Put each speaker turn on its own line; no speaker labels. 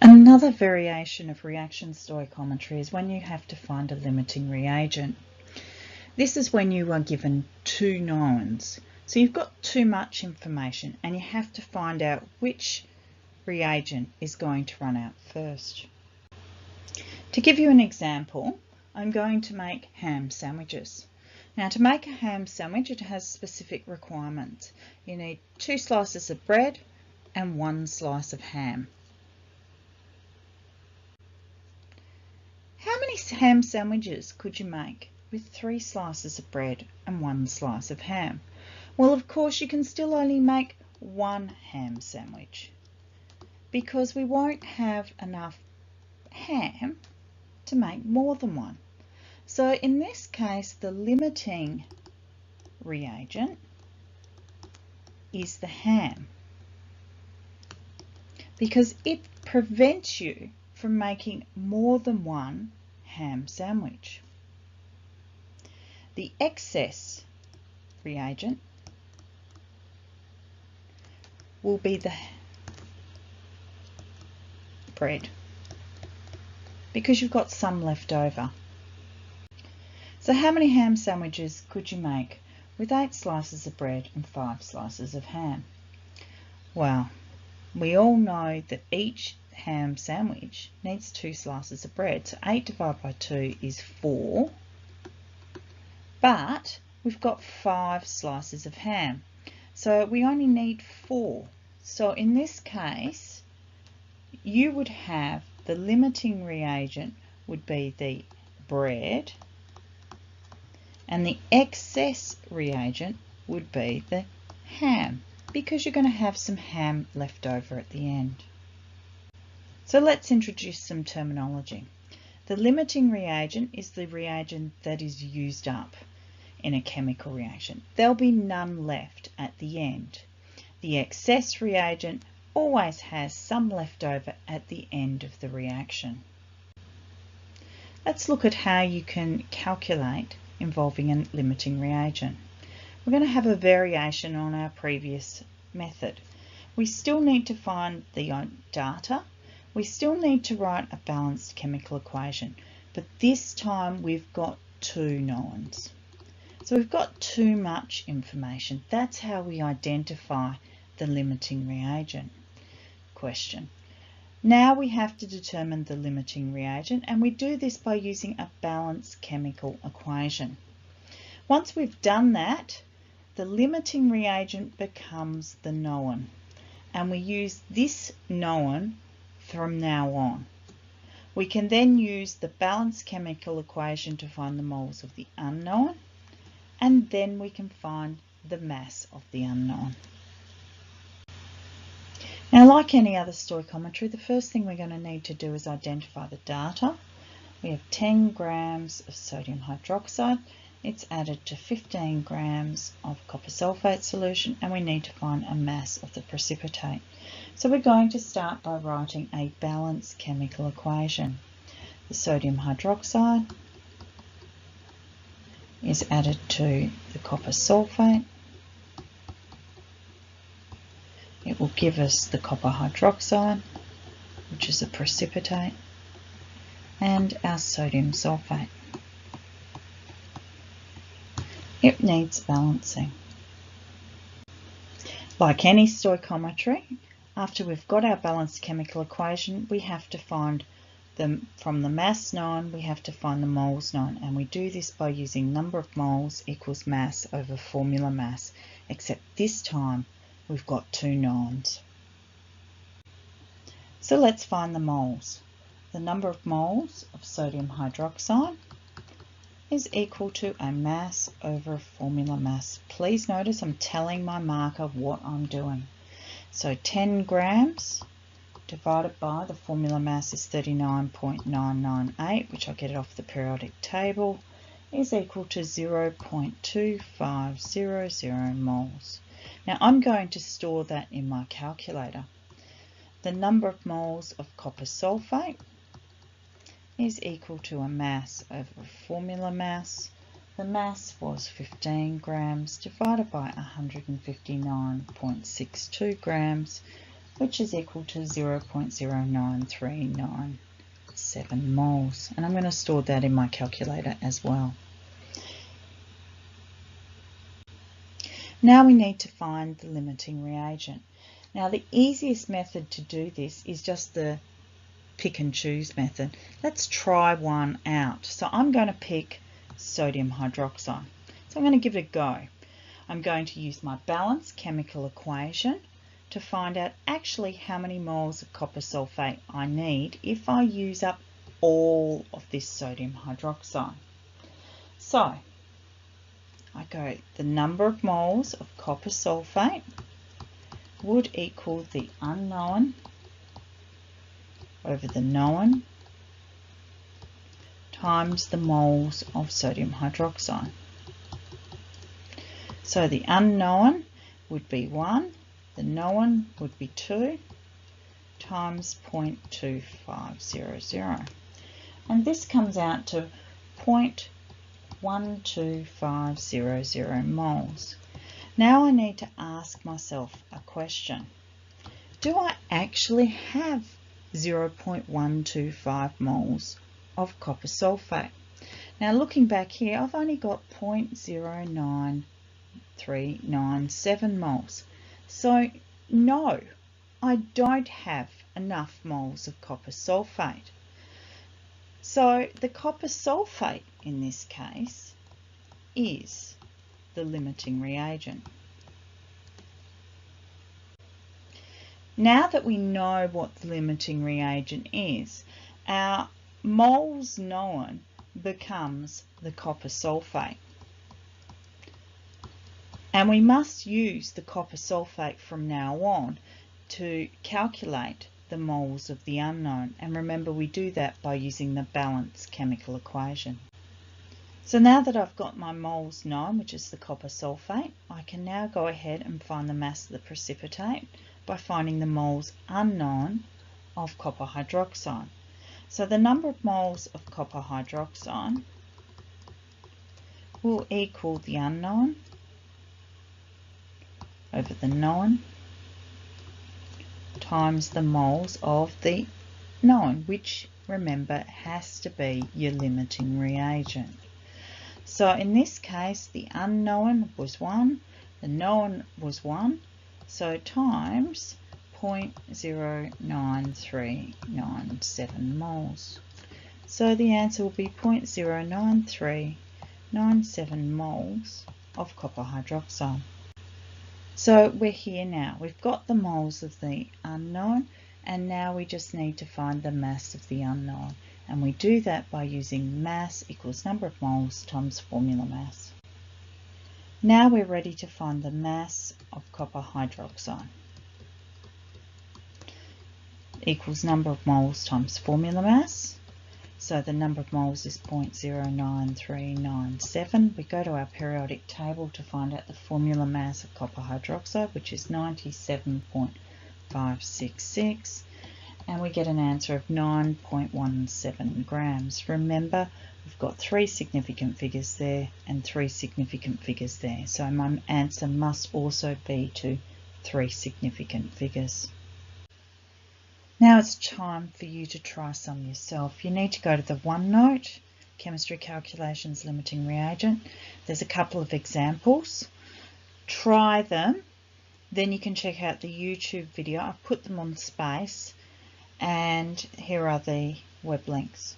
Another variation of reaction stoichiometry is when you have to find a limiting reagent. This is when you are given two knowns. So you've got too much information and you have to find out which reagent is going to run out first. To give you an example, I'm going to make ham sandwiches. Now, to make a ham sandwich, it has specific requirements. You need 2 slices of bread and 1 slice of ham. How many ham sandwiches could you make with 3 slices of bread and 1 slice of ham? Well, of course, you can still only make 1 ham sandwich because we won't have enough ham to make more than one. So in this case, the limiting reagent is the ham because it prevents you from making more than one ham sandwich. The excess reagent will be the bread because you've got some left over. So how many ham sandwiches could you make with 8 slices of bread and 5 slices of ham? Well, we all know that each ham sandwich needs 2 slices of bread. So 8 divided by 2 is 4. But we've got 5 slices of ham. So we only need 4. So in this case, you would have the limiting reagent would be the bread, and the excess reagent would be the ham, because you're going to have some ham left over at the end. So let's introduce some terminology. The limiting reagent is the reagent that is used up in a chemical reaction. There'll be none left at the end. The excess reagent always has some left over at the end of the reaction. Let's look at how you can calculate involving a limiting reagent. We're going to have a variation on our previous method. We still need to find the data. We still need to write a balanced chemical equation, but this time we've got 2 knowns. So we've got too much information. That's how we identify the limiting reagent. Question. Now we have to determine the limiting reagent, and we do this by using a balanced chemical equation. Once we've done that, the limiting reagent becomes the known, and we use this known from now on. We can then use the balanced chemical equation to find the moles of the unknown, and then we can find the mass of the unknown. Now, like any other stoichiometry, the first thing we're going to need to do is identify the data. We have 10 grams of sodium hydroxide. It's added to 15 grams of copper sulfate solution, and we need to find a mass of the precipitate. So we're going to start by writing a balanced chemical equation. The sodium hydroxide is added to the copper sulfate. It will give us the copper hydroxide, which is a precipitate, and our sodium sulfate. It needs balancing. Like any stoichiometry, after we've got our balanced chemical equation, we have to find them from the mass known, we have to find the moles known, and we do this by using number of moles equals mass over formula mass, except this time we've got 2 knowns. So let's find the moles. The number of moles of sodium hydroxide is equal to a mass over a formula mass. Please notice I'm telling my marker what I'm doing. So 10 grams divided by the formula mass is 39.998, which I get it off the periodic table, is equal to 0.2500 moles. Now I'm going to store that in my calculator. The number of moles of copper sulfate is equal to a mass over a formula mass. The mass was 15 grams divided by 159.62 grams, which is equal to 0.09397 moles. And I'm going to store that in my calculator as well. Now we need to find the limiting reagent. Now the easiest method to do this is just the pick and choose method. Let's try one out. So I'm going to pick sodium hydroxide. So I'm going to give it a go. I'm going to use my balance chemical equation to find out actually how many moles of copper sulfate I need if I use up all of this sodium hydroxide. So I go, the number of moles of copper sulfate would equal the unknown over the known times the moles of sodium hydroxide. So the unknown would be 1, the known would be 2, times 0.2500. And this comes out to 0.12500 moles. Now I need to ask myself a question. Do I actually have 0.125 moles of copper sulfate? Now looking back here, I've only got 0.09397 moles. So no, I don't have enough moles of copper sulfate. So the copper sulfate in this case is the limiting reagent. Now that we know what the limiting reagent is, our moles known becomes the copper sulfate. And we must use the copper sulfate from now on to calculate the moles of the unknown. And remember, we do that by using the balance chemical equation. So now that I've got my moles known, which is the copper sulfate, I can now go ahead and find the mass of the precipitate by finding the moles unknown of copper hydroxide. So the number of moles of copper hydroxide will equal the unknown over the known times the moles of the known, which remember has to be your limiting reagent. So in this case the unknown was 1, the known was 1, so times 0.09397 moles. So the answer will be 0.09397 moles of copper hydroxide. So we're here now. We've got the moles of the unknown, and now we just need to find the mass of the unknown. And we do that by using mass equals number of moles times formula mass. Now we're ready to find the mass of copper hydroxide. Equals number of moles times formula mass. So the number of moles is 0.09397. We go to our periodic table to find out the formula mass of copper hydroxide, which is 97.566. And we get an answer of 9.17 grams. Remember, we've got 3 significant figures there and 3 significant figures there. So my answer must also be to 3 significant figures. Now it's time for you to try some yourself. You need to go to the OneNote, Chemistry Calculations Limiting Reagent. There's a couple of examples. Try them. Then you can check out the YouTube video. I've put them on space. And here are the web links.